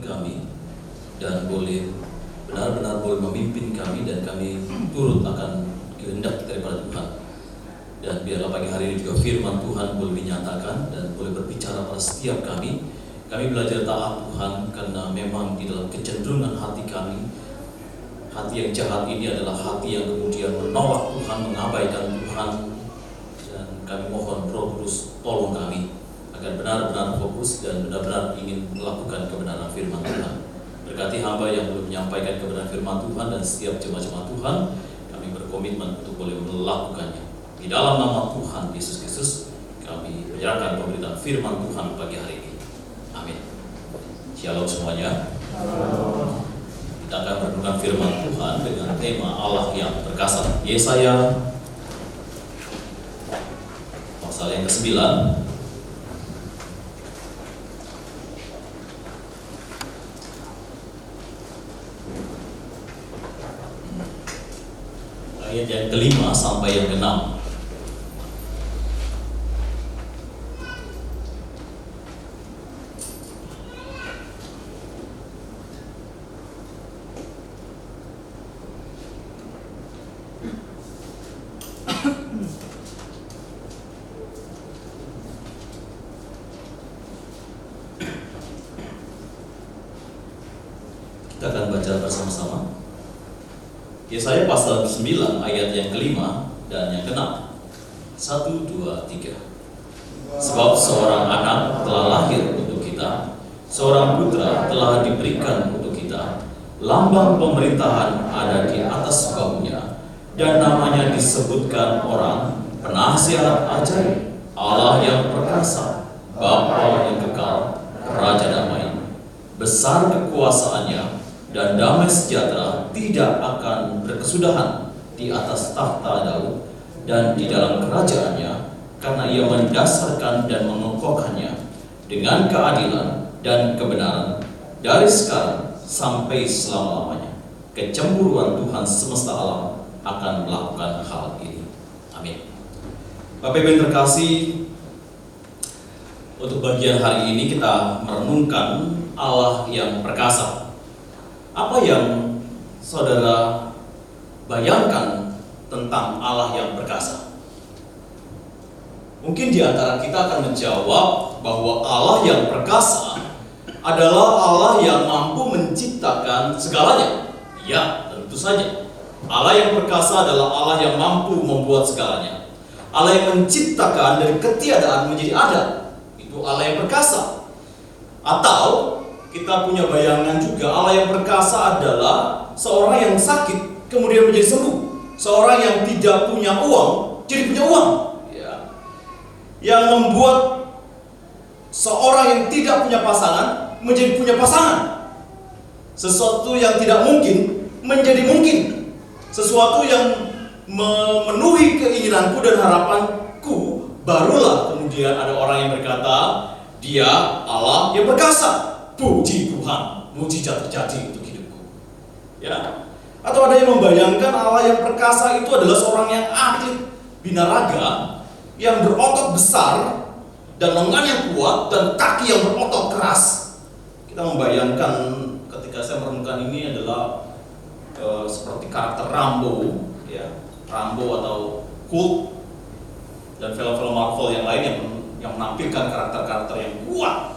kami dan boleh benar-benar boleh memimpin kami, dan kami turut akan kehendak daripada Tuhan. Dan biarlah pagi hari ini juga firman Tuhan boleh dinyatakan dan boleh berbicara pada setiap kami. Kami belajar taat Tuhan karena memang di dalam kecenderungan hati kami, hati yang jahat ini adalah hati yang kemudian menolak Tuhan, mengabaikan Tuhan. Dan kami mohon Roh Kudus tolong kami agar benar-benar fokus dan benar-benar ingin melakukan kebenaran firman Tuhan. Berkati hamba yang belum menyampaikan kebenaran firman Tuhan dan setiap jemaat-jemaat Tuhan, kami berkomitmen untuk boleh melakukannya. Di dalam nama Tuhan Yesus Kristus, kami menyerahkan pemberitaan firman Tuhan pagi hari ini. Amin. Shalom semuanya. Kita akan merenungkan firman Tuhan dengan tema Allah yang perkasa. Yesaya pasal yang ke-9 ayat yang ke-5 sampai yang ke-6. Kita akan baca bersama-sama. Yesaya pasal 9 ayat yang ke-5 dan yang ke-6. 1, 2, 3. Sebab seorang anak telah lahir untuk kita, seorang putra telah diberikan untuk kita. Lambang pemerintahan ada di atas bahunya, dan namanya disebutkan orang Penasihat Ajaib, Allah yang perkasa, Bapa yang kekal, Raja damai. Besar kekuasaannya dan damai sejahtera tidak akan berkesudahan di atas tahta Daud dan di dalam kerajaannya, karena ia mendasarkan dan mengokohkannya dengan keadilan dan kebenaran dari sekarang sampai selama-lamanya. Kecemburuan Tuhan semesta alam akan melakukan hal ini. Amin. Bapak Ibu yang terkasih, untuk bagian hari ini kita merenungkan Allah yang perkasa. Apa yang saudara bayangkan tentang Allah yang perkasa? Mungkin di antara kita akan menjawab bahwa Allah yang perkasa adalah Allah yang mampu menciptakan segalanya. Ya, tentu saja. Allah yang perkasa adalah Allah yang mampu membuat segalanya. Allah yang menciptakan dari ketiadaan menjadi ada. Itu Allah yang perkasa. Atau kita punya bayangan juga, Allah yang perkasa adalah seorang yang sakit kemudian menjadi sembuh, seorang yang tidak punya uang jadi punya uang, ya. Yang membuat seorang yang tidak punya pasangan menjadi punya pasangan, sesuatu yang tidak mungkin menjadi mungkin, sesuatu yang memenuhi keinginanku dan harapanku, barulah kemudian ada orang yang berkata, dia Allah yang perkasa. Puji Tuhan, mujizat terjadi untuk hidupku. Ya. Atau ada yang membayangkan Allah yang perkasa itu adalah seorang yang atlet binaraga, yang berotot besar dan lengan yang kuat dan kaki yang berotot keras. Kita membayangkan ketika saya merenungkan ini adalah seperti karakter Rambo, ya, Rambo atau Hulk dan film-film Marvel yang lain yang menampilkan karakter-karakter yang kuat.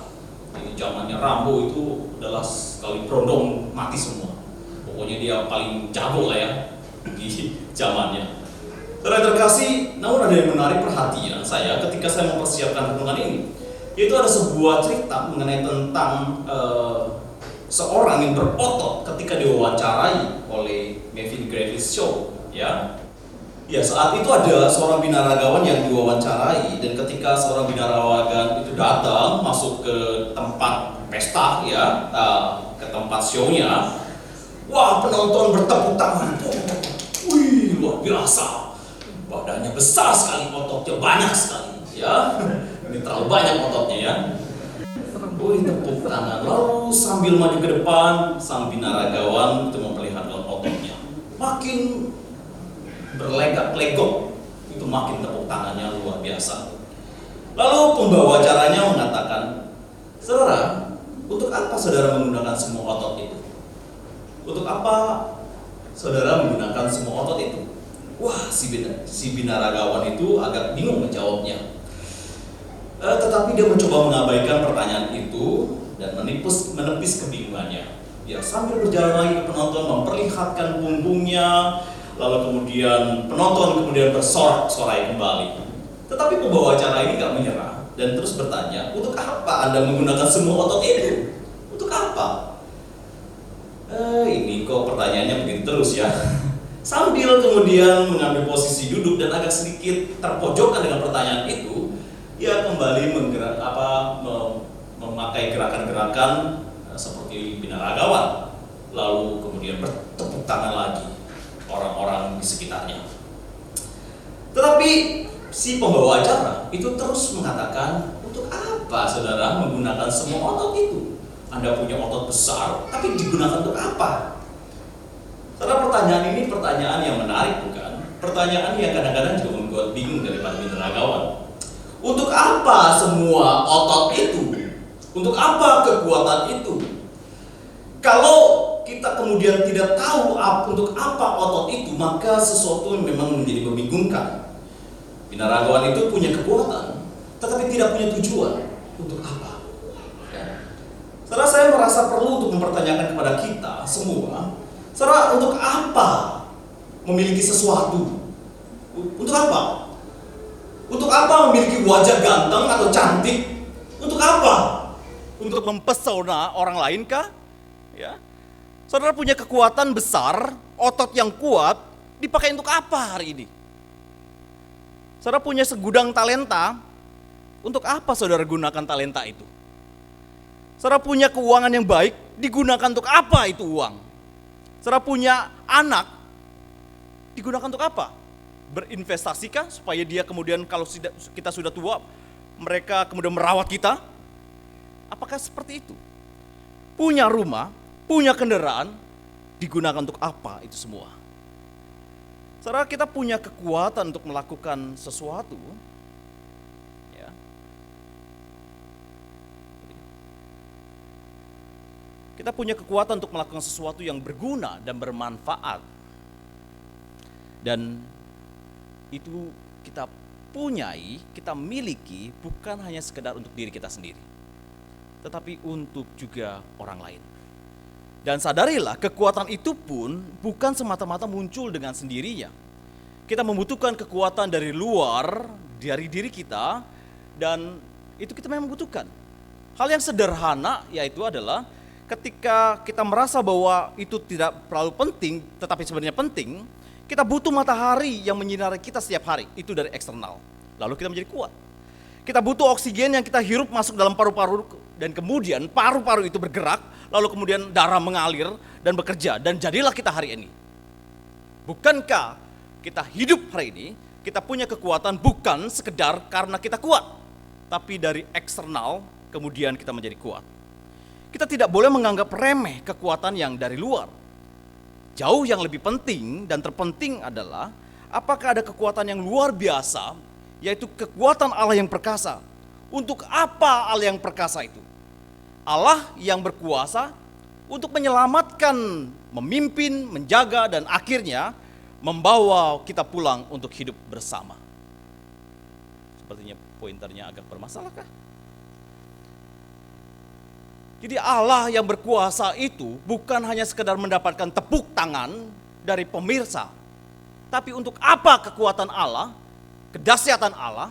Di zamannya Rambo itu adalah sekali berondong mati semua. Pokoknya dia paling jago lah ya di zamannya. Saudara terkasih, namun ada yang menarik perhatian saya ketika saya mempersiapkan renungan ini, yaitu ada sebuah cerita mengenai tentang seorang yang berotot ketika diwawancarai oleh Marvin Griffiths Show, ya. Ya, saat itu ada seorang binaragawan yang diwawancarai, dan ketika seorang binaragawan itu datang masuk ke tempat pesta, ya, ke tempat show-nya, wah, penonton bertepuk tangan. Wih, luar biasa. Badannya besar sekali, ototnya banyak sekali, ya. Ini terlalu banyak ototnya, ya. Wih, tepuk tangan. Lalu sambil maju ke depan, sang binaragawan itu memperlihatkan ototnya. Makin berlegak-legok, itu makin tepuk tangannya luar biasa. Lalu pembawa acaranya mengatakan, saudara, untuk apa saudara menggunakan apa saudara menggunakan semua otot itu? Wah, si binaragawan itu agak bingung menjawabnya. Tetapi dia mencoba mengabaikan pertanyaan itu dan menepis kebingungannya. Ya, sambil berjalan lagi ke penonton, memperlihatkan punggungnya, lalu kemudian penonton bersorak-sorai kembali. Tetapi pembawa acara ini gak menyerah dan terus bertanya, untuk apa Anda menggunakan semua otot itu? Untuk apa? Ini kok pertanyaannya begitu terus ya. Sambil kemudian mengambil posisi duduk dan agak sedikit terpojokkan dengan pertanyaan itu, ia kembali memakai gerakan-gerakan seperti binaragawan, lalu kemudian bertepuk tangan lagi orang-orang di sekitarnya. Tetapi si pembawa acara itu terus mengatakan, untuk apa saudara menggunakan semua otot itu? Anda punya otot besar, tapi digunakan untuk apa? Karena pertanyaan ini pertanyaan yang menarik, bukan? Pertanyaan yang kadang-kadang juga membuat bingung daripada binaragawan. Untuk apa semua otot itu? Untuk apa kekuatan itu? Kalau kita kemudian tidak tahu untuk apa otot itu, maka sesuatu yang memang menjadi membingungkan. Binaragawan itu punya kekuatan, tetapi tidak punya tujuan. Untuk apa? Ya. Saudara, saya merasa perlu untuk mempertanyakan kepada kita semua, saudara, untuk apa memiliki sesuatu? Untuk apa? Untuk apa memiliki wajah ganteng atau cantik? Untuk apa? Untuk mempesona orang lain kah? Ya. Saudara punya kekuatan besar, otot yang kuat, dipakai untuk apa hari ini? Saudara punya segudang talenta, untuk apa saudara gunakan talenta itu? Saudara punya keuangan yang baik, digunakan untuk apa itu uang? Saudara punya anak, digunakan untuk apa? Berinvestasikah supaya dia kemudian kalau kita sudah tua, mereka kemudian merawat kita? Apakah seperti itu? Punya rumah, punya kendaraan, digunakan untuk apa itu semua? Saudara, kita punya kekuatan untuk melakukan sesuatu. Ya. Kita punya kekuatan untuk melakukan sesuatu yang berguna dan bermanfaat. Dan itu kita punyai, kita miliki bukan hanya sekedar untuk diri kita sendiri, tetapi untuk juga orang lain. Dan sadarilah, kekuatan itu pun bukan semata-mata muncul dengan sendirinya. Kita membutuhkan kekuatan dari luar, dari diri kita, dan itu kita memang butuhkan. Hal yang sederhana yaitu adalah ketika kita merasa bahwa itu tidak terlalu penting, tetapi sebenarnya penting, kita butuh matahari yang menyinari kita setiap hari, itu dari eksternal. Lalu kita menjadi kuat. Kita butuh oksigen yang kita hirup masuk dalam paru-paru, dan kemudian paru-paru itu bergerak, lalu kemudian darah mengalir dan bekerja, dan jadilah kita hari ini. Bukankah kita hidup hari ini, kita punya kekuatan bukan sekedar karena kita kuat, tapi dari eksternal kemudian kita menjadi kuat. Kita tidak boleh menganggap remeh kekuatan yang dari luar. Jauh yang lebih penting dan terpenting adalah apakah ada kekuatan yang luar biasa, yaitu kekuatan Allah yang perkasa. Untuk apa Allah yang perkasa itu? Allah yang berkuasa untuk menyelamatkan, memimpin, menjaga, dan akhirnya membawa kita pulang untuk hidup bersama. Sepertinya pointernya agak bermasalah kah? Jadi Allah yang berkuasa itu bukan hanya sekedar mendapatkan tepuk tangan dari pemirsa, tapi untuk apa kekuatan Allah, kedahsyatan Allah,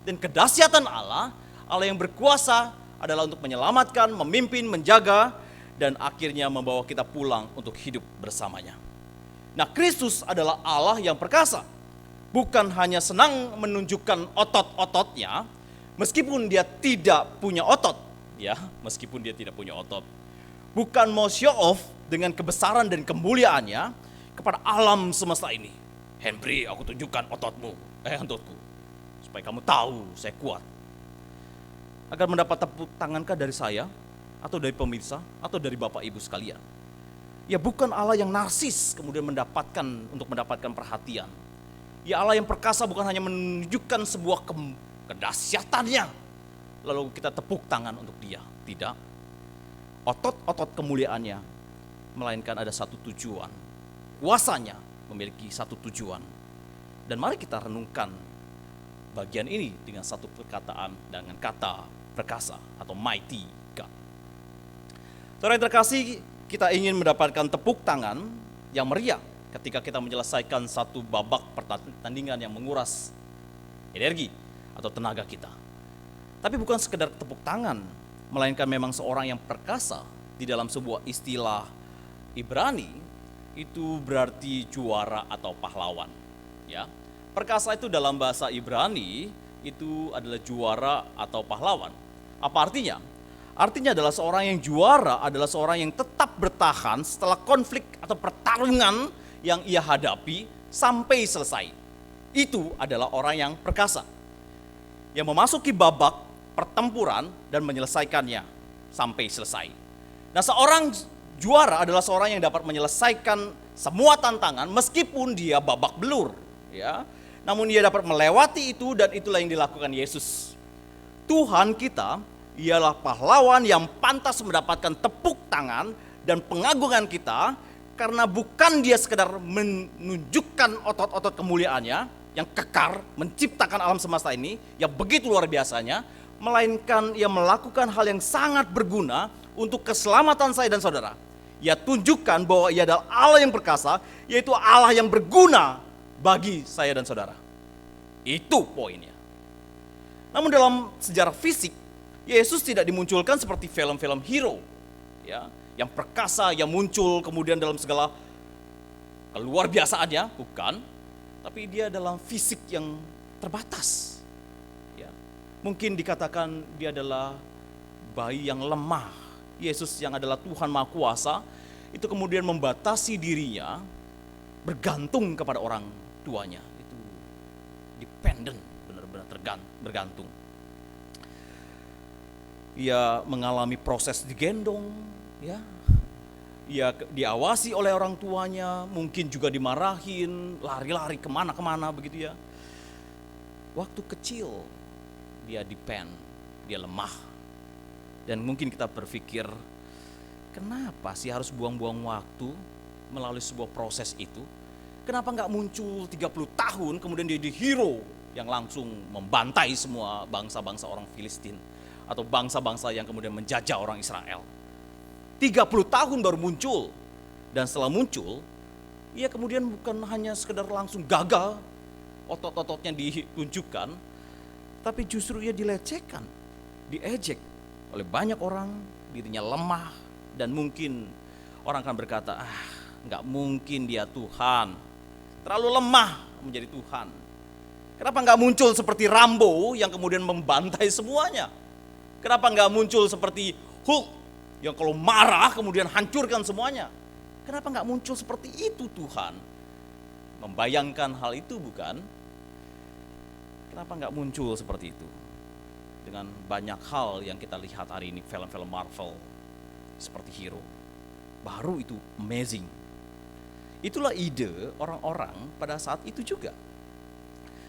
dan kedahsyatan Allah, Allah yang berkuasa adalah untuk menyelamatkan, memimpin, menjaga, dan akhirnya membawa kita pulang untuk hidup bersamanya. Nah, Kristus adalah Allah yang perkasa, bukan hanya senang menunjukkan otot-ototnya, meskipun dia tidak punya otot. Ya, meskipun dia tidak punya otot. Bukan mau show off dengan kebesaran dan kemuliaannya kepada alam semesta ini. Henry, aku tunjukkan ototku, supaya kamu tahu saya kuat. Agar mendapat tepuk tangankah dari saya, atau dari pemirsa, atau dari Bapak Ibu sekalian? Ya, bukan Allah yang narsis kemudian mendapatkan perhatian. Ya, Allah yang perkasa bukan hanya menunjukkan sebuah kedahsyatannya, lalu kita tepuk tangan untuk dia. Tidak. Otot-otot kemuliaannya melainkan ada satu tujuan. Kuasanya memiliki satu tujuan. Dan mari kita renungkan bagian ini dengan satu perkataan dengan kata perkasa atau mighty God. Saudara yang terkasih, kita ingin mendapatkan tepuk tangan yang meriah ketika kita menyelesaikan satu babak pertandingan yang menguras energi atau tenaga kita. Tapi bukan sekedar tepuk tangan, melainkan memang seorang yang perkasa. Di dalam sebuah istilah Ibrani itu berarti juara atau pahlawan. Ya, perkasa itu dalam bahasa Ibrani itu adalah juara atau pahlawan. Apa artinya? Artinya adalah seorang yang juara adalah seorang yang tetap bertahan setelah konflik atau pertarungan yang ia hadapi sampai selesai. Itu adalah orang yang perkasa, yang memasuki babak pertempuran dan menyelesaikannya sampai selesai. Nah, seorang juara adalah seorang yang dapat menyelesaikan semua tantangan meskipun dia babak belur, ya. Namun dia dapat melewati itu, dan itulah yang dilakukan Yesus. Tuhan kita ialah pahlawan yang pantas mendapatkan tepuk tangan dan pengagungan kita, karena bukan dia sekedar menunjukkan otot-otot kemuliaannya yang kekar menciptakan alam semesta ini yang begitu luar biasanya, melainkan ia melakukan hal yang sangat berguna untuk keselamatan saya dan saudara. Ia tunjukkan bahwa ia adalah Allah yang perkasa, yaitu Allah yang berguna bagi saya dan saudara. Itu poinnya. Namun dalam sejarah fisik, Yesus tidak dimunculkan seperti film-film hero, ya, yang perkasa, yang muncul kemudian dalam segala keluar biasaannya, bukan. Tapi dia dalam fisik yang terbatas. Ya. Mungkin dikatakan dia adalah bayi yang lemah. Yesus yang adalah Tuhan Maha Kuasa, itu kemudian membatasi dirinya bergantung kepada orang tuanya. Itu dependent, benar-benar bergantung. Ia mengalami proses digendong, ya. Ia diawasi oleh orang tuanya, mungkin juga dimarahin, lari-lari kemana-kemana begitu ya. Waktu kecil dia depend, dia lemah. Dan mungkin kita berpikir, kenapa sih harus buang-buang waktu melalui sebuah proses itu? Kenapa nggak muncul 30 tahun kemudian dia di hero yang langsung membantai semua bangsa-bangsa orang Filistin atau bangsa-bangsa yang kemudian menjajah orang Israel? 30 tahun baru muncul, dan setelah muncul, ia kemudian bukan hanya sekedar langsung gagal, otot-ototnya ditunjukkan, tapi justru ia dilecehkan, diejek oleh banyak orang, dirinya lemah, dan mungkin orang akan berkata, nggak mungkin dia Tuhan, terlalu lemah menjadi Tuhan. Kenapa nggak muncul seperti Rambo yang kemudian membantai semuanya? Kenapa nggak muncul seperti Hulk yang kalau marah kemudian hancurkan semuanya? Kenapa nggak muncul seperti itu Tuhan? Membayangkan hal itu bukan? Kenapa nggak muncul seperti itu? Dengan banyak hal yang kita lihat hari ini, film-film Marvel seperti hero, baru itu amazing. Itulah ide orang-orang pada saat itu juga.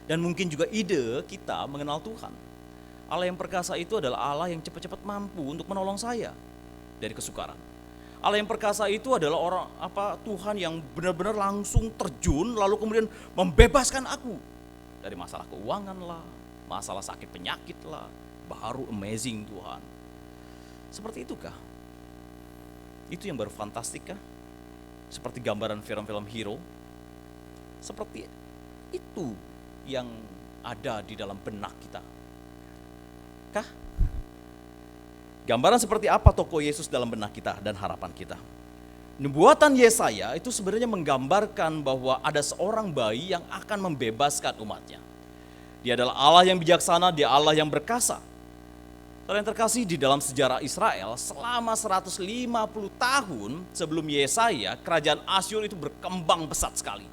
Dan mungkin juga ide kita mengenal Tuhan. Allah yang perkasa itu adalah Allah yang cepat-cepat mampu untuk menolong saya dari kesukaran. Allah yang perkasa itu adalah Tuhan yang benar-benar langsung terjun lalu kemudian membebaskan aku dari masalah keuangan lah, masalah sakit penyakit lah. Baru amazing Tuhan. Seperti itukah? Itu yang baru fantastik kah? Seperti gambaran film-film hero? Seperti itu yang ada di dalam benak kita kah? Gambaran seperti apa tokoh Yesus dalam benak kita dan harapan kita? Nubuatan Yesaya itu sebenarnya menggambarkan bahwa ada seorang bayi yang akan membebaskan umatnya. Dia adalah Allah yang bijaksana, dia Allah yang berkasa. Saudara yang terkasih, di dalam sejarah Israel selama 150 tahun sebelum Yesaya, kerajaan Asyur itu berkembang pesat sekali.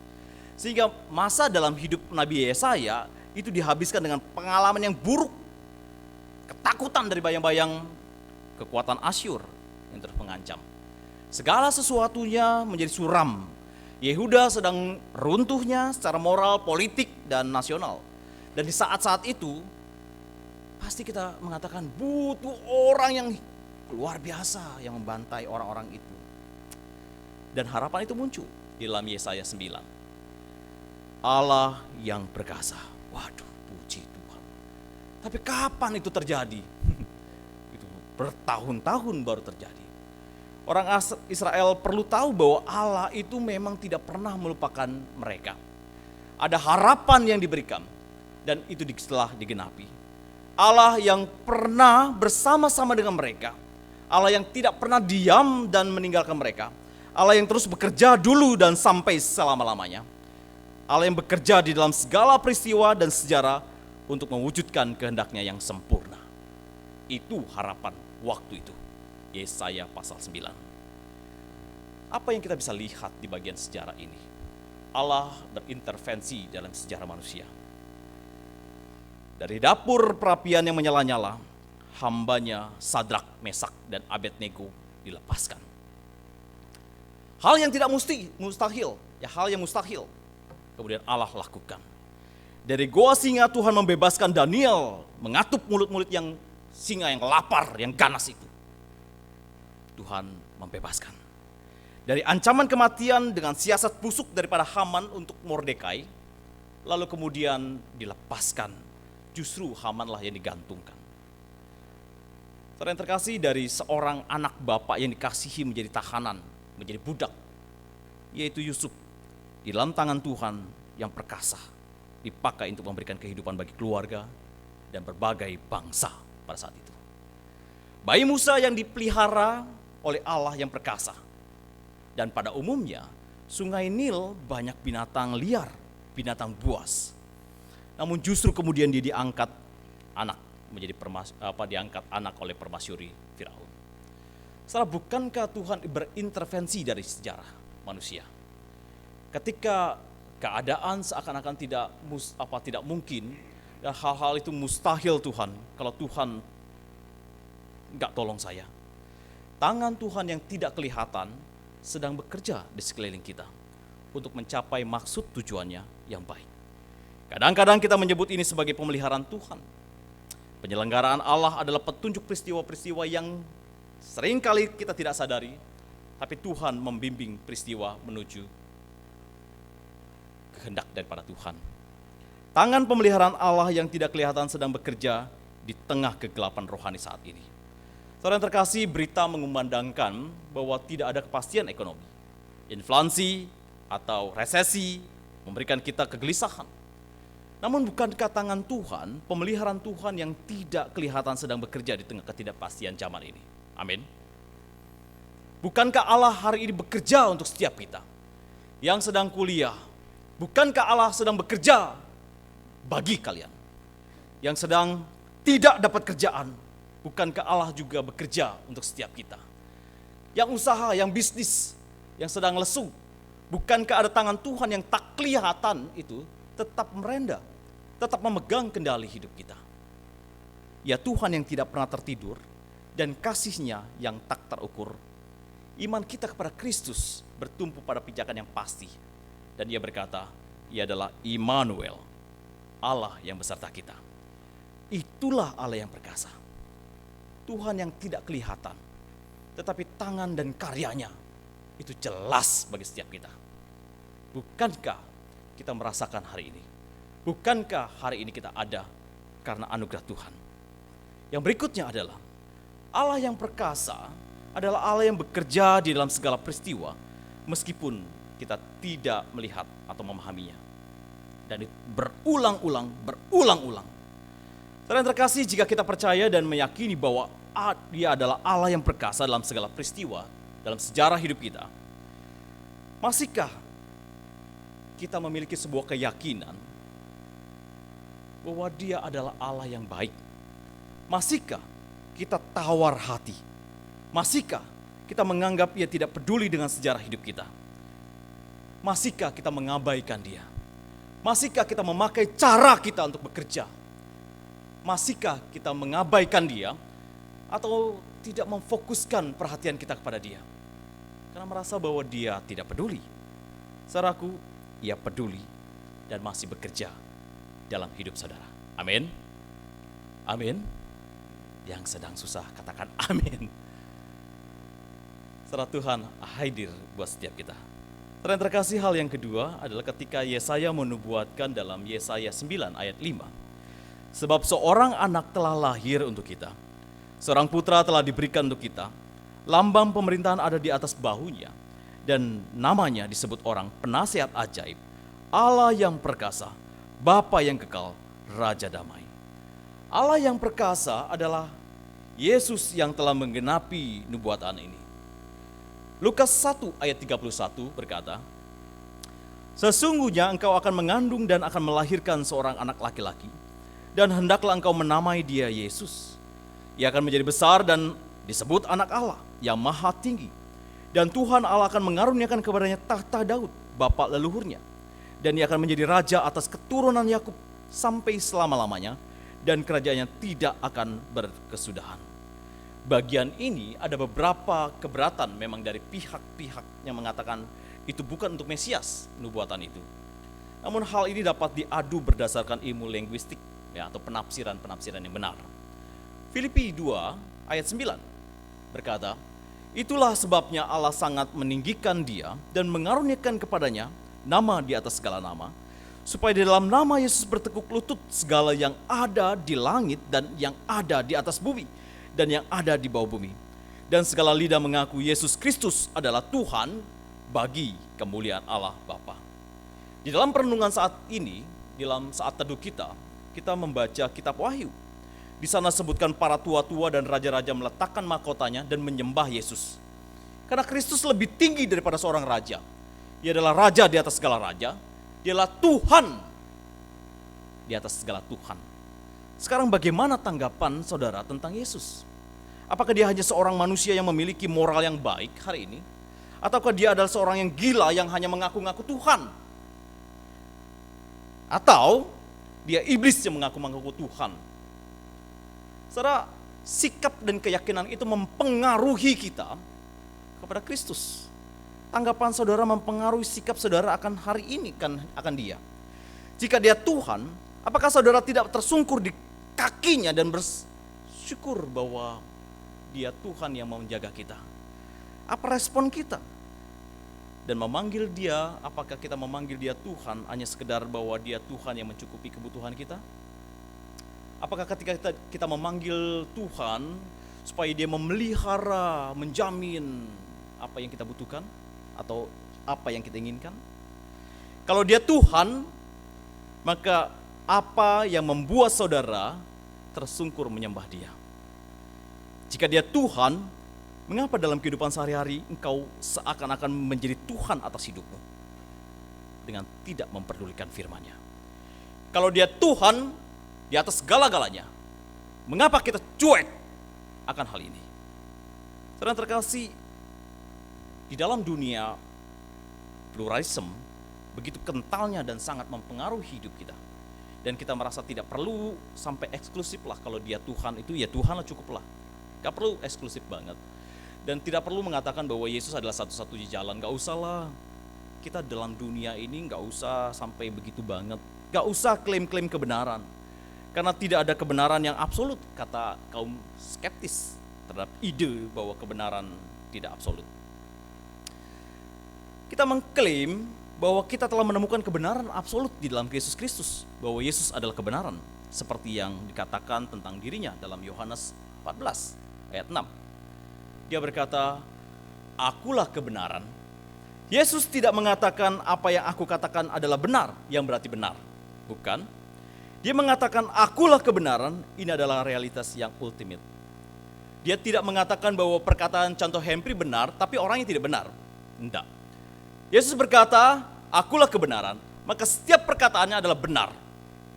Sehingga masa dalam hidup Nabi Yesaya itu dihabiskan dengan pengalaman yang buruk. Ketakutan dari bayang-bayang kekuatan Asyur yang terus mengancam. Segala sesuatunya menjadi suram. Yehuda sedang runtuhnya secara moral, politik, dan nasional. Dan di saat-saat itu, pasti kita mengatakan butuh orang yang luar biasa yang membantai orang-orang itu. Dan harapan itu muncul di dalam Yesaya 9. Allah yang perkasa. Waduh, puji Tuhan. Tapi kapan itu terjadi? Itu bertahun-tahun baru terjadi. Orang Israel perlu tahu bahwa Allah itu memang tidak pernah melupakan mereka. Ada harapan yang diberikan dan itu setelah digenapi. Allah yang pernah bersama-sama dengan mereka. Allah yang tidak pernah diam dan meninggalkan mereka. Allah yang terus bekerja dulu dan sampai selama-lamanya. Allah yang bekerja di dalam segala peristiwa dan sejarah untuk mewujudkan kehendaknya yang sempurna. Itu harapan waktu itu. Yesaya pasal 9. Apa yang kita bisa lihat di bagian sejarah ini? Allah berintervensi dalam sejarah manusia. Dari dapur perapian yang menyala-nyala, hambanya Sadrak, Mesak, dan Abednego dilepaskan. Hal yang tidak mustahil, hal yang mustahil, kemudian Allah lakukan. Dari goa singa Tuhan membebaskan Daniel, mengatup mulut-mulut yang singa yang lapar, yang ganas itu. Tuhan membebaskan. Dari ancaman kematian dengan siasat busuk daripada Haman untuk Mordekai, lalu kemudian dilepaskan. Justru Hamanlah yang digantungkan. Saudara yang terkasih, dari seorang anak bapak yang dikasihi menjadi tahanan, menjadi budak, yaitu Yusuf, di dalam tangan Tuhan yang perkasa, dipakai untuk memberikan kehidupan bagi keluarga dan berbagai bangsa pada saat itu. Bayi Musa yang dipelihara oleh Allah yang perkasa. Dan pada umumnya, sungai Nil banyak binatang liar, binatang buas. Namun justru kemudian dia diangkat anak, diangkat anak oleh permasyuri Firaun. Saudara, bukankah Tuhan berintervensi dari sejarah manusia? Ketika keadaan seakan-akan tidak mungkin dan hal-hal itu mustahil Tuhan, kalau Tuhan enggak tolong saya. Tangan Tuhan yang tidak kelihatan sedang bekerja di sekeliling kita untuk mencapai maksud tujuannya yang baik. Kadang-kadang kita menyebut ini sebagai pemeliharaan Tuhan. Penyelenggaraan Allah adalah petunjuk peristiwa-peristiwa yang seringkali kita tidak sadari, tapi Tuhan membimbing peristiwa menuju kehendak daripada Tuhan. Tangan pemeliharaan Allah yang tidak kelihatan sedang bekerja di tengah kegelapan rohani saat ini. Saudara yang terkasih, berita mengumandangkan bahwa tidak ada kepastian ekonomi. Inflasi atau resesi memberikan kita kegelisahan. Namun bukankah tangan Tuhan, pemeliharaan Tuhan yang tidak kelihatan sedang bekerja di tengah ketidakpastian zaman ini? Amin. Bukankah Allah hari ini bekerja untuk setiap kita yang sedang kuliah? Bukankah Allah sedang bekerja bagi kalian yang sedang tidak dapat kerjaan? Bukankah Allah juga bekerja untuk setiap kita? Yang usaha, yang bisnis, yang sedang lesu, bukankah ada tangan Tuhan yang tak kelihatan itu tetap merenda, tetap memegang kendali hidup kita? Ya Tuhan yang tidak pernah tertidur dan kasih-Nya yang tak terukur. Iman kita kepada Kristus bertumpu pada pijakan yang pasti. Dan Ia berkata, Ia adalah Immanuel, Allah yang beserta kita. Itulah Allah yang perkasa. Tuhan yang tidak kelihatan, tetapi tangan dan karyanya itu jelas bagi setiap kita. Bukankah kita merasakan hari ini? Bukankah hari ini kita ada karena anugerah Tuhan? Yang berikutnya adalah Allah yang perkasa adalah Allah yang bekerja di dalam segala peristiwa meskipun kita tidak melihat atau memahaminya. Dan itu berulang-ulang. Saudara yang terkasih, jika kita percaya dan meyakini bahwa Dia adalah Allah yang perkasa dalam segala peristiwa, dalam sejarah hidup kita, masihkah kita memiliki sebuah keyakinan bahwa Dia adalah Allah yang baik? Masihkah kita tawar hati? Masihkah kita menganggap Ia tidak peduli dengan sejarah hidup kita? Masihkah kita mengabaikan Dia? Masihkah kita memakai cara kita untuk bekerja? Masihkah kita mengabaikan Dia atau tidak memfokuskan perhatian kita kepada Dia? Karena merasa bahwa Dia tidak peduli. Saudaraku, Ia peduli dan masih bekerja dalam hidup saudara. Amin. Amin. Yang sedang susah katakan amin. setelah Tuhan hadir buat setiap kita. Yang terkasih, hal yang kedua adalah ketika Yesaya menubuatkan dalam Yesaya 9 ayat 5. Sebab seorang anak telah lahir untuk kita, seorang putra telah diberikan untuk kita, lambang pemerintahan ada di atas bahunya, dan namanya disebut orang penasihat ajaib, Allah yang perkasa, Bapa yang kekal, Raja damai. Allah yang perkasa adalah Yesus yang telah menggenapi nubuatan ini. Lukas 1 ayat 31 berkata, sesungguhnya engkau akan mengandung dan akan melahirkan seorang anak laki-laki, dan hendaklah engkau menamai dia Yesus. Ia akan menjadi besar dan disebut anak Allah yang maha tinggi. Dan Tuhan Allah akan mengaruniakan kepadanya tahta Daud, bapa leluhurnya. Dan ia akan menjadi raja atas keturunan Yakub sampai selama-lamanya, dan kerajaannya tidak akan berkesudahan. Bagian ini ada beberapa keberatan memang dari pihak-pihak yang mengatakan itu bukan untuk Mesias, nubuatan itu. Namun hal ini dapat diadu berdasarkan ilmu linguistik ya, atau penafsiran-penafsiran yang benar. Filipi 2 ayat 9 berkata, itulah sebabnya Allah sangat meninggikan dia dan mengaruniakan kepadanya nama di atas segala nama, supaya di dalam nama Yesus bertekuk lutut segala yang ada di langit dan yang ada di atas bumi dan yang ada di bawah bumi, dan segala lidah mengaku Yesus Kristus adalah Tuhan bagi kemuliaan Allah Bapa. Di dalam perenungan saat ini, di dalam saat teduh kita membaca kitab Wahyu. Di sana sebutkan para tua-tua dan raja-raja meletakkan mahkotanya dan menyembah Yesus. Karena Kristus lebih tinggi daripada seorang raja. Dia adalah raja di atas segala raja. Dia adalah Tuhan di atas segala Tuhan. Sekarang bagaimana tanggapan saudara tentang Yesus? Apakah dia hanya seorang manusia yang memiliki moral yang baik hari ini? Ataukah dia adalah seorang yang gila yang hanya mengaku-ngaku Tuhan? Atau dia iblis yang mengaku-ngaku Tuhan? Saudara, sikap dan keyakinan itu mempengaruhi kita kepada Kristus. Tanggapan saudara mempengaruhi sikap saudara akan hari ini, akan dia. Jika dia Tuhan, apakah saudara tidak tersungkur di kakinya dan bersyukur bahwa dia Tuhan yang mau menjaga kita? Apa respon kita? Dan memanggil dia, apakah kita memanggil dia Tuhan hanya sekedar bahwa dia Tuhan yang mencukupi kebutuhan kita? Apakah ketika kita memanggil Tuhan supaya dia memelihara, menjamin apa yang kita butuhkan atau apa yang kita inginkan? Kalau dia Tuhan, maka apa yang membuat saudara tersungkur menyembah dia? Jika dia Tuhan, mengapa dalam kehidupan sehari-hari engkau seakan-akan menjadi Tuhan atas hidupmu dengan tidak memperdulikan firman-Nya? Kalau dia Tuhan di atas segala-galanya, mengapa kita cuek akan hal ini? Saudara terkasih, di dalam dunia pluralisme begitu kentalnya dan sangat mempengaruhi hidup kita. Dan kita merasa tidak perlu sampai eksklusif lah, kalau dia Tuhan itu ya Tuhan lah, cukup lah. Gak perlu eksklusif banget. Dan tidak perlu mengatakan bahwa Yesus adalah satu-satunya jalan, gak usah lah. Kita dalam dunia ini gak usah sampai begitu banget. Gak usah klaim-klaim kebenaran. Karena tidak ada kebenaran yang absolut, kata kaum skeptis terhadap ide bahwa kebenaran tidak absolut. Kita mengklaim bahwa kita telah menemukan kebenaran absolut di dalam Yesus Kristus, bahwa Yesus adalah kebenaran, seperti yang dikatakan tentang dirinya dalam Yohanes 14 ayat 6. Dia berkata, akulah kebenaran. Yesus tidak mengatakan apa yang aku katakan adalah benar, yang berarti benar. Bukan. Dia mengatakan akulah kebenaran, ini adalah realitas yang ultimate. Dia tidak mengatakan bahwa perkataan contoh Hempri benar, tapi orangnya tidak benar. Tidak. Yesus berkata, akulah kebenaran, maka setiap perkataannya adalah benar.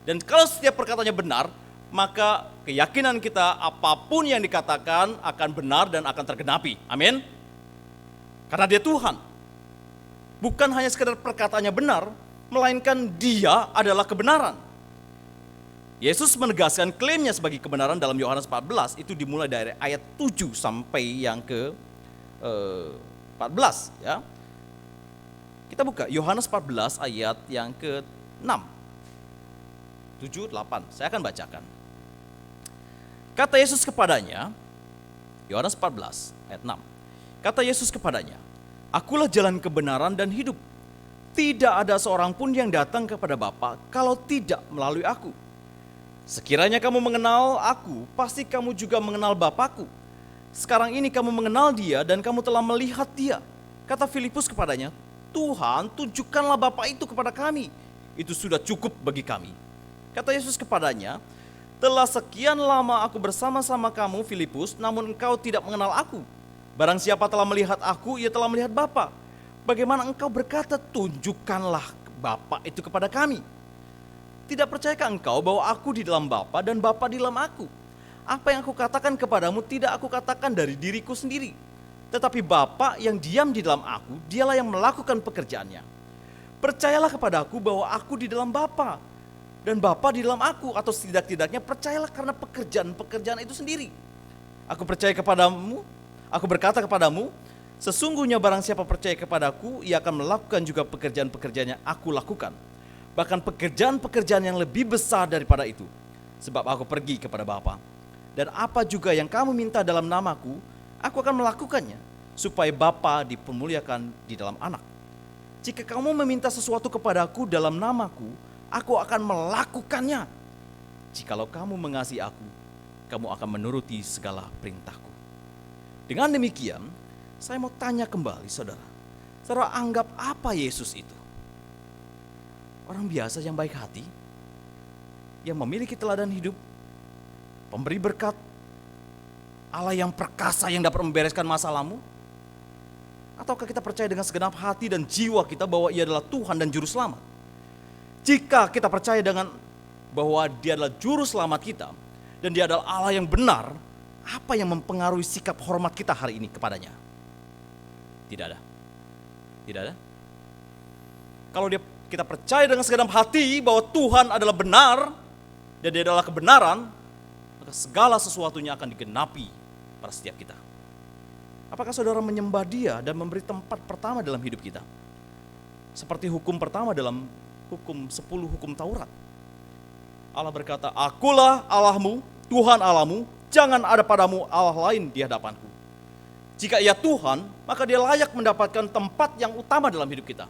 Dan kalau setiap perkataannya benar, maka keyakinan kita apapun yang dikatakan akan benar dan akan tergenapi. Amin. Karena dia Tuhan. Bukan hanya sekedar perkataannya benar, melainkan dia adalah kebenaran. Yesus menegaskan klaimnya sebagai kebenaran dalam Yohanes 14, itu dimulai dari ayat 7 sampai yang ke 14 ya. Kita buka Yohanes 14 ayat yang ke-6. 7, 8. Saya akan bacakan. Kata Yesus kepadanya, Yohanes 14 ayat 6. Kata Yesus kepadanya, "Akulah jalan kebenaran dan hidup. Tidak ada seorang pun yang datang kepada Bapa kalau tidak melalui aku. Sekiranya kamu mengenal aku, pasti kamu juga mengenal Bapakku. Sekarang ini kamu mengenal dia dan kamu telah melihat dia." Kata Filipus kepadanya, "Tuhan, tunjukkanlah Bapa itu kepada kami. Itu sudah cukup bagi kami." Kata Yesus kepadanya, "Telah sekian lama aku bersama-sama kamu, Filipus, namun engkau tidak mengenal aku. Barang siapa telah melihat aku, ia telah melihat Bapa. Bagaimana engkau berkata, tunjukkanlah Bapa itu kepada kami? Tidak percayakah engkau bahwa aku di dalam Bapa dan Bapa di dalam aku? Apa yang aku katakan kepadamu tidak aku katakan dari diriku sendiri. Tetapi Bapa yang diam di dalam aku, dialah yang melakukan pekerjaannya. Percayalah kepada aku bahwa aku di dalam Bapa dan Bapa di dalam aku, atau setidak-tidaknya percayalah karena pekerjaan-pekerjaan itu sendiri. Aku percaya kepadamu, aku berkata kepadamu, sesungguhnya barang siapa percaya kepadaku, ia akan melakukan juga pekerjaan-pekerjaan yang aku lakukan. Bahkan pekerjaan-pekerjaan yang lebih besar daripada itu, sebab aku pergi kepada Bapa. Dan apa juga yang kamu minta dalam namaku, aku akan melakukannya, supaya Bapa dipermuliakan di dalam Anak. Jika kamu meminta sesuatu kepadaku dalam namaku, aku akan melakukannya. Jikalau kamu mengasihi aku, kamu akan menuruti segala perintahku." Dengan demikian, saya mau tanya kembali saudara. Saudara anggap apa Yesus itu? Orang biasa yang baik hati, yang memiliki teladan hidup, pemberi berkat, Allah yang perkasa yang dapat membereskan masalahmu? Ataukah kita percaya dengan segenap hati dan jiwa kita bahwa Ia adalah Tuhan dan Juru Selamat? Jika kita percaya dengan bahwa Dia adalah Juru Selamat kita dan Dia adalah Allah yang benar, apa yang mempengaruhi sikap hormat kita hari ini kepadanya? Tidak ada. Tidak ada. Kalau kita percaya dengan segenap hati bahwa Tuhan adalah benar dan Dia adalah kebenaran, maka segala sesuatunya akan digenapi pada setiap kita. Apakah saudara menyembah Dia dan memberi tempat pertama dalam hidup kita? Seperti hukum pertama dalam hukum 10 hukum Taurat. Allah berkata, "Akulah Allahmu, Tuhan Allahmu, jangan ada padamu Allah lain di hadapanku." Jika Ia Tuhan, maka Dia layak mendapatkan tempat yang utama dalam hidup kita.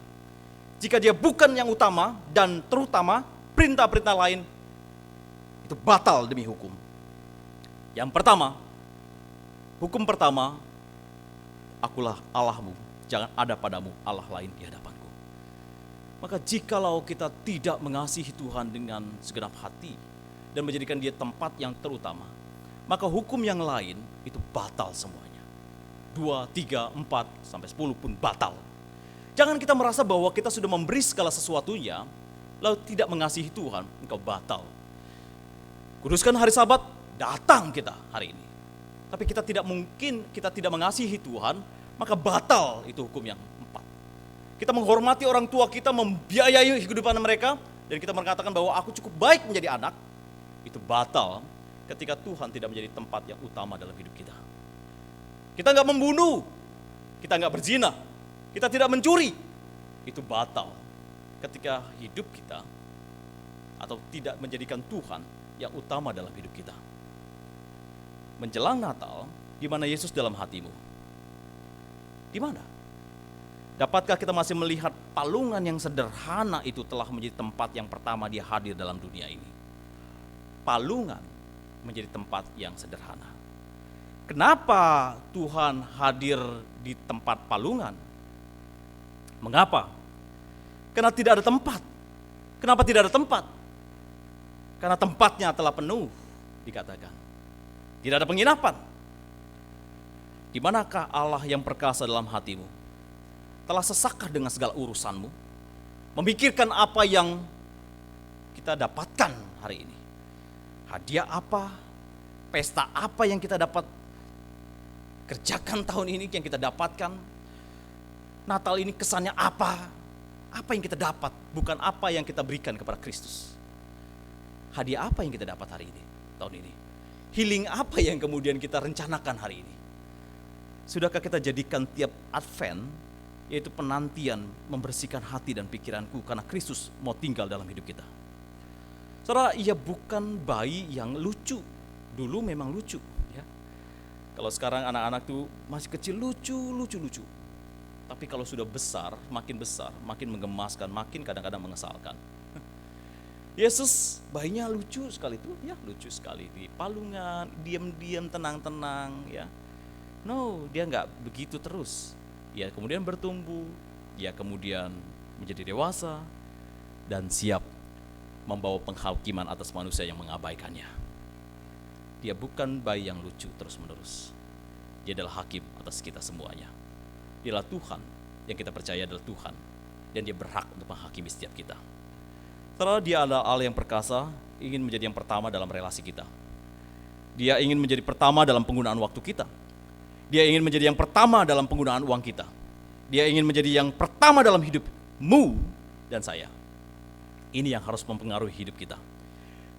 Jika Dia bukan yang utama dan terutama, perintah-perintah lain itu batal demi hukum. Yang pertama, hukum pertama, akulah Allahmu, jangan ada padamu Allah lain di hadapanku. Maka jikalau kita tidak mengasihi Tuhan dengan segenap hati dan menjadikan Dia tempat yang terutama, maka hukum yang lain itu batal semuanya. 2, 3, 4, sampai 10 pun batal. Jangan kita merasa bahwa kita sudah memberi segala sesuatunya, lalu tidak mengasihi Tuhan, engkau batal. Kuduskan hari Sabat, datang kita hari ini. Tapi kita tidak mengasihi Tuhan, maka batal itu hukum yang 4. Kita menghormati orang tua kita, membiayai kehidupan mereka, dan kita mengatakan bahwa aku cukup baik menjadi anak, itu batal ketika Tuhan tidak menjadi tempat yang utama dalam hidup kita. Kita nggak membunuh, kita nggak berzina, kita tidak mencuri, itu batal ketika hidup kita atau tidak menjadikan Tuhan yang utama dalam hidup kita. Menjelang Natal, di mana Yesus dalam hatimu? Di mana? Dapatkah kita masih melihat palungan yang sederhana itu telah menjadi tempat yang pertama Dia hadir dalam dunia ini? Palungan menjadi tempat yang sederhana. Kenapa Tuhan hadir di tempat palungan? Mengapa? Karena tidak ada tempat. Kenapa tidak ada tempat? Karena tempatnya telah penuh, dikatakan. Tidak ada penginapan. Di manakah Allah yang perkasa dalam hatimu? Telah sesakkah dengan segala urusanmu? Memikirkan apa yang kita dapatkan hari ini? Hadiah apa? Pesta apa yang kita dapat kerjakan tahun ini, yang kita dapatkan? Natal ini kesannya apa? Apa yang kita dapat? Bukan apa yang kita berikan kepada Kristus. Hadiah apa yang kita dapat hari ini, tahun ini? Healing apa yang kemudian kita rencanakan hari ini? Sudahkah kita jadikan tiap Advent, yaitu penantian membersihkan hati dan pikiranku karena Kristus mau tinggal dalam hidup kita? Saudara, Ia bukan bayi yang lucu. Dulu memang lucu, ya. Kalau sekarang anak-anak tuh masih kecil lucu. Tapi kalau sudah besar, makin menggemaskan, makin kadang-kadang mengesalkan. Yesus bayinya lucu sekali tuh, ya lucu sekali di palungan, diam-diam, tenang-tenang, ya. No, dia nggak begitu terus. Dia kemudian bertumbuh, dia kemudian menjadi dewasa dan siap membawa penghakiman atas manusia yang mengabaikannya. Dia bukan bayi yang lucu terus-menerus. Dia adalah hakim atas kita semuanya. Dialah Tuhan yang kita percaya adalah Tuhan, dan dia berhak untuk menghakimi setiap kita. Setelah dia adalah Allah yang perkasa, ingin menjadi yang pertama dalam relasi kita. Dia ingin menjadi pertama dalam penggunaan waktu kita. Dia ingin menjadi yang pertama dalam penggunaan uang kita. Dia ingin menjadi yang pertama dalam hidupmu dan saya. Ini yang harus mempengaruhi hidup kita.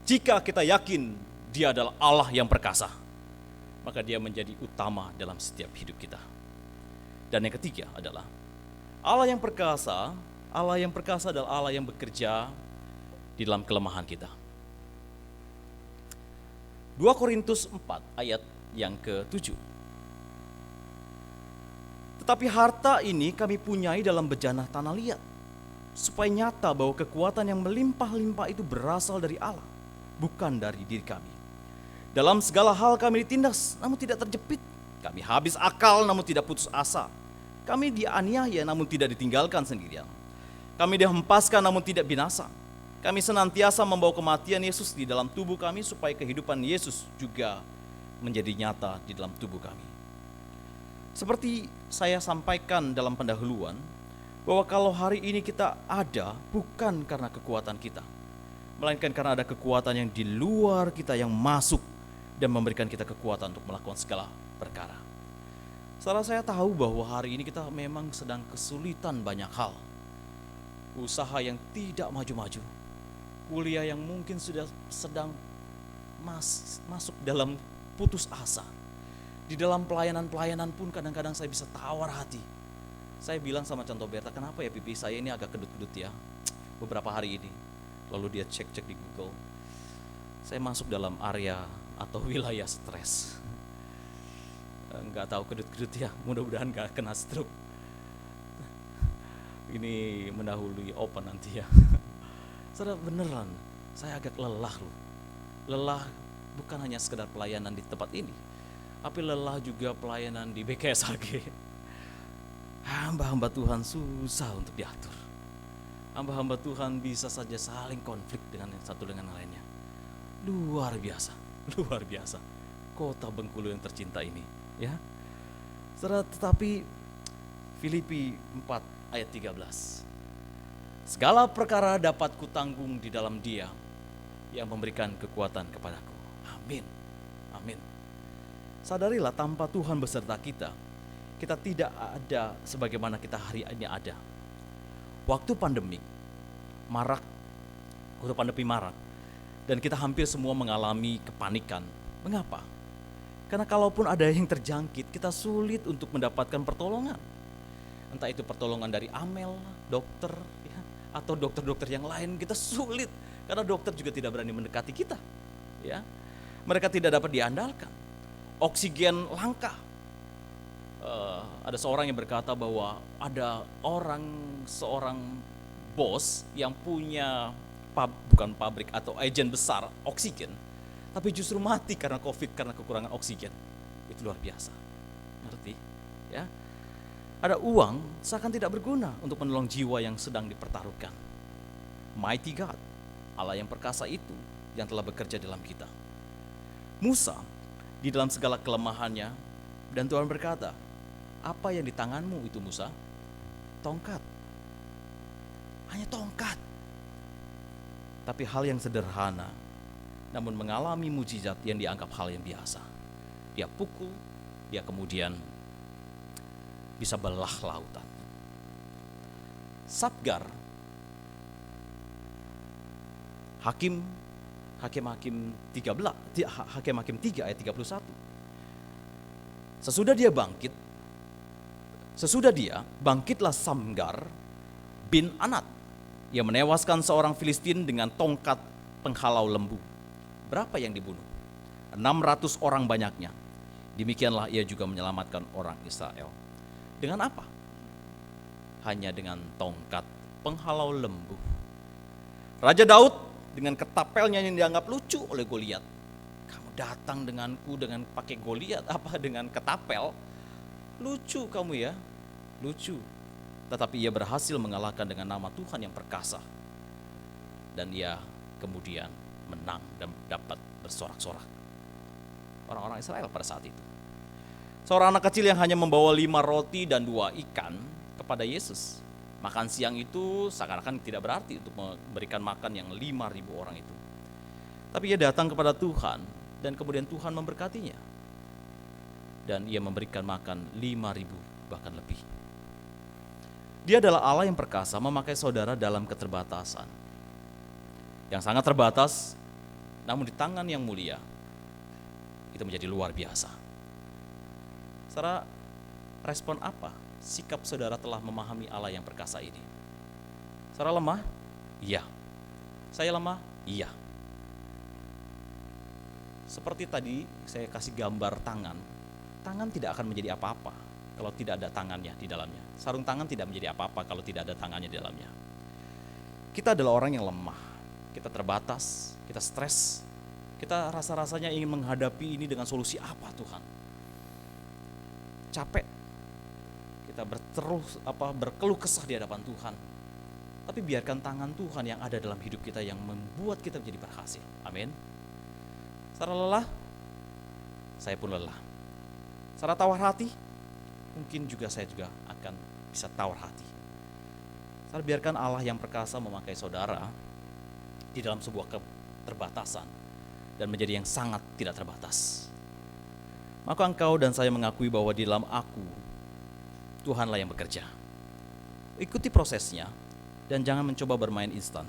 Jika kita yakin dia adalah Allah yang perkasa, maka dia menjadi utama dalam setiap hidup kita. Dan yang ketiga adalah Allah yang perkasa. Allah yang perkasa adalah Allah yang bekerja di dalam kelemahan kita. 2 Korintus 4 ayat yang ke-7. Tetapi harta ini kami punyai dalam bejana tanah liat, supaya nyata bahwa kekuatan yang melimpah-limpah itu berasal dari Allah, bukan dari diri kami. Dalam segala hal kami ditindas, namun tidak terjepit. Kami habis akal, namun tidak putus asa. Kami dianiaya, namun tidak ditinggalkan sendirian. Kami dihempaskan, namun tidak binasa. Kami senantiasa membawa kematian Yesus di dalam tubuh kami, supaya kehidupan Yesus juga menjadi nyata di dalam tubuh kami. Seperti saya sampaikan dalam pendahuluan, bahwa kalau hari ini kita ada, bukan karena kekuatan kita, melainkan karena ada kekuatan yang di luar kita yang masuk dan memberikan kita kekuatan untuk melakukan segala perkara. Saudara, saya tahu bahwa hari ini kita memang sedang kesulitan banyak hal. Usaha yang tidak maju-maju, kuliah yang mungkin sudah sedang masuk dalam putus asa. Di dalam pelayanan-pelayanan pun kadang-kadang saya bisa tawar hati. Saya bilang sama Contoh Berta, kenapa ya pipi saya ini agak kedut-kedut ya beberapa hari ini. Lalu dia cek-cek di Google. Saya masuk dalam area atau wilayah stres. Nggak tahu kedut-kedut ya, mudah-mudahan nggak kena stroke. Ini mendahului open nanti ya. Saudara, beneran, saya agak lelah loh. Lelah bukan hanya sekedar pelayanan di tempat ini, tapi lelah juga pelayanan di BKSHG. Hamba-hamba Tuhan susah untuk diatur. Hamba-hamba Tuhan bisa saja saling konflik dengan yang satu dengan lainnya. Luar biasa. Kota Bengkulu yang tercinta ini, ya. Saudara, tetapi Filipi 4 ayat 13. Segala perkara dapat kutanggung di dalam Dia yang memberikan kekuatan kepadaku. Amin. Sadarilah, tanpa Tuhan beserta kita tidak ada sebagaimana kita hari ini ada. Waktu pandemi marak, dan kita hampir semua mengalami kepanikan. Mengapa? Karena kalaupun ada yang terjangkit, kita sulit untuk mendapatkan pertolongan. Entah itu pertolongan dari Amel, dokter, ya, atau dokter-dokter yang lain, kita sulit. Karena dokter juga tidak berani mendekati kita. Ya. Mereka tidak dapat diandalkan. Oksigen langka. Ada seorang yang berkata bahwa ada seorang bos yang punya bukan pabrik atau agen besar oksigen, tapi justru mati karena COVID, karena kekurangan oksigen. Itu luar biasa. Ngerti? Ya. Ada uang seakan tidak berguna untuk menolong jiwa yang sedang dipertaruhkan. Mighty God, Allah yang perkasa itu yang telah bekerja dalam kita. Musa di dalam segala kelemahannya, dan Tuhan berkata, apa yang di tanganmu itu Musa? Tongkat. Hanya tongkat. Tapi hal yang sederhana, namun mengalami mujizat yang dianggap hal yang biasa. Dia pukul, dia kemudian bisa belah lautan. Sabgar, Hakim 3 ayat 31. Sesudah dia bangkitlah Samgar bin Anat yang menewaskan seorang Filistin dengan tongkat penghalau lembu. Berapa yang dibunuh? 600 orang banyaknya. Demikianlah ia juga menyelamatkan orang Israel. Dengan apa? Hanya dengan tongkat penghalau lembu. Raja Daud dengan ketapelnya yang dianggap lucu oleh Goliat. Kamu datang denganku dengan pakai Goliat, apa dengan ketapel? Lucu kamu ya, lucu. Tetapi ia berhasil mengalahkan dengan nama Tuhan yang perkasa. Dan ia kemudian menang dan dapat bersorak-sorak. Orang-orang Israel pada saat itu. Seorang anak kecil yang hanya membawa 5 roti dan 2 ikan kepada Yesus. Makan siang itu seakan-akan tidak berarti untuk memberikan makan yang 5.000 orang itu. Tapi ia datang kepada Tuhan dan kemudian Tuhan memberkatinya. Dan ia memberikan makan 5.000 bahkan lebih. Dia adalah Allah yang perkasa memakai saudara dalam keterbatasan. Yang sangat terbatas, namun di tangan yang mulia, itu menjadi luar biasa. Saudara, respon apa sikap saudara telah memahami Allah yang perkasa ini? Saudara lemah? Iya. Saya lemah? Iya. Seperti tadi saya kasih gambar tangan. Tangan tidak akan menjadi apa-apa kalau tidak ada tangannya di dalamnya. Sarung tangan tidak menjadi apa-apa kalau tidak ada tangannya di dalamnya. Kita adalah orang yang lemah. Kita terbatas, kita stres. Kita rasa-rasanya ingin menghadapi ini dengan solusi apa Tuhan? Capek. Kita berkeluh kesah di hadapan Tuhan. Tapi biarkan tangan Tuhan yang ada dalam hidup kita yang membuat kita menjadi berhasil. Amin. Secara lelah, saya pun lelah. Secara tawar hati, mungkin juga saya juga akan bisa tawar hati. Secara biarkan Allah yang perkasa memakai saudara di dalam sebuah keterbatasan dan menjadi yang sangat tidak terbatas. Maka engkau dan saya mengakui bahwa di dalam aku, Tuhanlah yang bekerja. Ikuti prosesnya dan jangan mencoba bermain instan.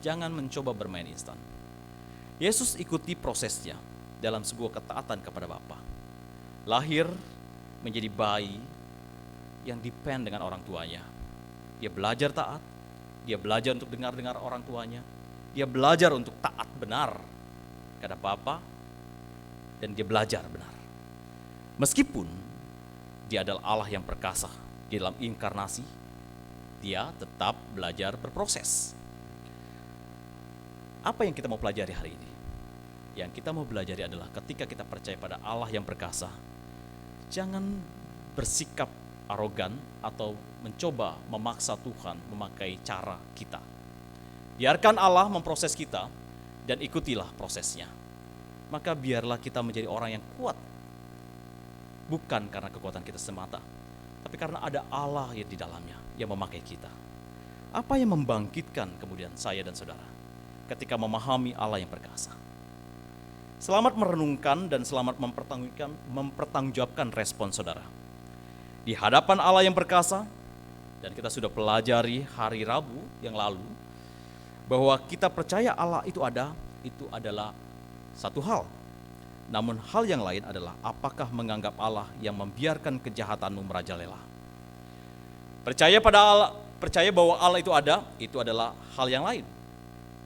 Jangan mencoba bermain instan. Yesus ikuti prosesnya dalam sebuah ketaatan kepada Bapa. Lahir menjadi bayi yang depend dengan orang tuanya. Dia belajar taat, dia belajar untuk dengar orang tuanya, dia belajar untuk taat benar kepada Bapa, dan dia belajar benar. Meskipun dia adalah Allah yang perkasa di dalam inkarnasi, dia tetap belajar berproses. Apa yang kita mau pelajari hari ini? Yang kita mau pelajari adalah ketika kita percaya pada Allah yang perkasa, jangan bersikap arogan atau mencoba memaksa Tuhan memakai cara kita. Biarkan Allah memproses kita dan ikutilah prosesnya. Maka biarlah kita menjadi orang yang kuat. Bukan karena kekuatan kita semata, tapi karena ada Allah yang di dalamnya yang memakai kita. Apa yang membangkitkan kemudian saya dan saudara ketika memahami Allah yang perkasa? Selamat merenungkan dan selamat mempertanggungjawabkan respon saudara di hadapan Allah yang perkasa. Dan kita sudah pelajari hari Rabu yang lalu bahwa kita percaya Allah itu ada, itu adalah satu hal. Namun hal yang lain adalah apakah menganggap Allah yang membiarkan kejahatanmu merajalela. Percaya pada Allah, percaya bahwa Allah itu ada, itu adalah hal yang lain.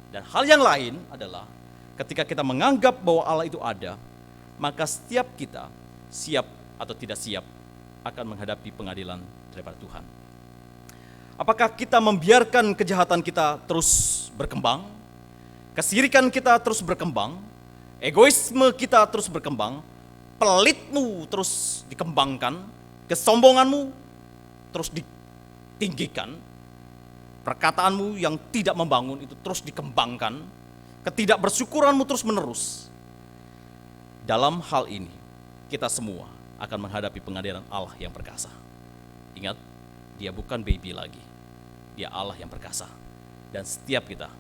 Dan hal yang lain adalah ketika kita menganggap bahwa Allah itu ada, maka setiap kita siap atau tidak siap akan menghadapi pengadilan daripada Tuhan. Apakah kita membiarkan kejahatan kita terus berkembang, kesirikan kita terus berkembang, egoisme kita terus berkembang, pelitmu terus dikembangkan, kesombonganmu terus ditinggikan, perkataanmu yang tidak membangun itu terus dikembangkan, ketidakbersyukuranmu terus menerus. Dalam hal ini, kita semua akan menghadapi pengadilan Allah yang perkasa. Ingat, dia bukan baby lagi, dia Allah yang perkasa. Dan setiap kita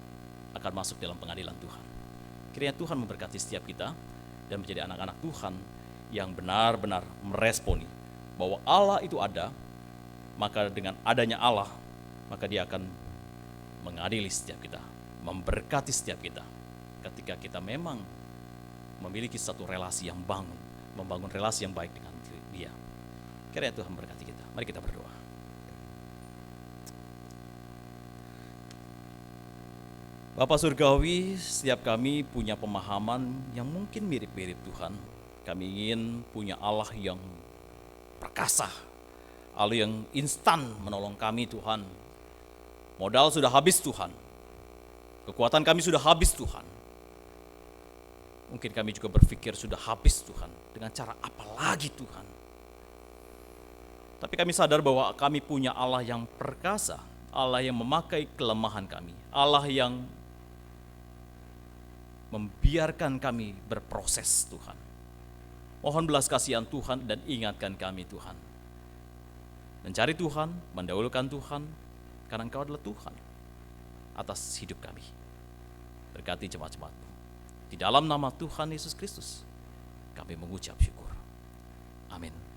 akan masuk dalam pengadilan Tuhan. Kiranya Tuhan memberkati setiap kita dan menjadi anak-anak Tuhan yang benar-benar meresponi bahwa Allah itu ada, maka dengan adanya Allah, maka dia akan mengadili setiap kita, memberkati setiap kita. Ketika kita memang memiliki satu relasi yang membangun relasi yang baik dengan dia. Kiranya Tuhan memberkati kita. Mari kita berdoa. Bapa Surgawi, setiap kami punya pemahaman yang mungkin mirip-mirip Tuhan. Kami ingin punya Allah yang perkasa, Allah yang instan menolong kami Tuhan. Modal sudah habis Tuhan, kekuatan kami sudah habis Tuhan. Mungkin kami juga berpikir sudah habis Tuhan, dengan cara apa lagi Tuhan? Tapi kami sadar bahwa kami punya Allah yang perkasa, Allah yang memakai kelemahan kami, Allah yang membiarkan kami berproses Tuhan. Mohon belas kasihan Tuhan dan ingatkan kami Tuhan. Mencari Tuhan, mendahulukan Tuhan, karena Engkau adalah Tuhan atas hidup kami. Berkati jemaat-jemaat-Mu. Di dalam nama Tuhan Yesus Kristus, kami mengucap syukur. Amin.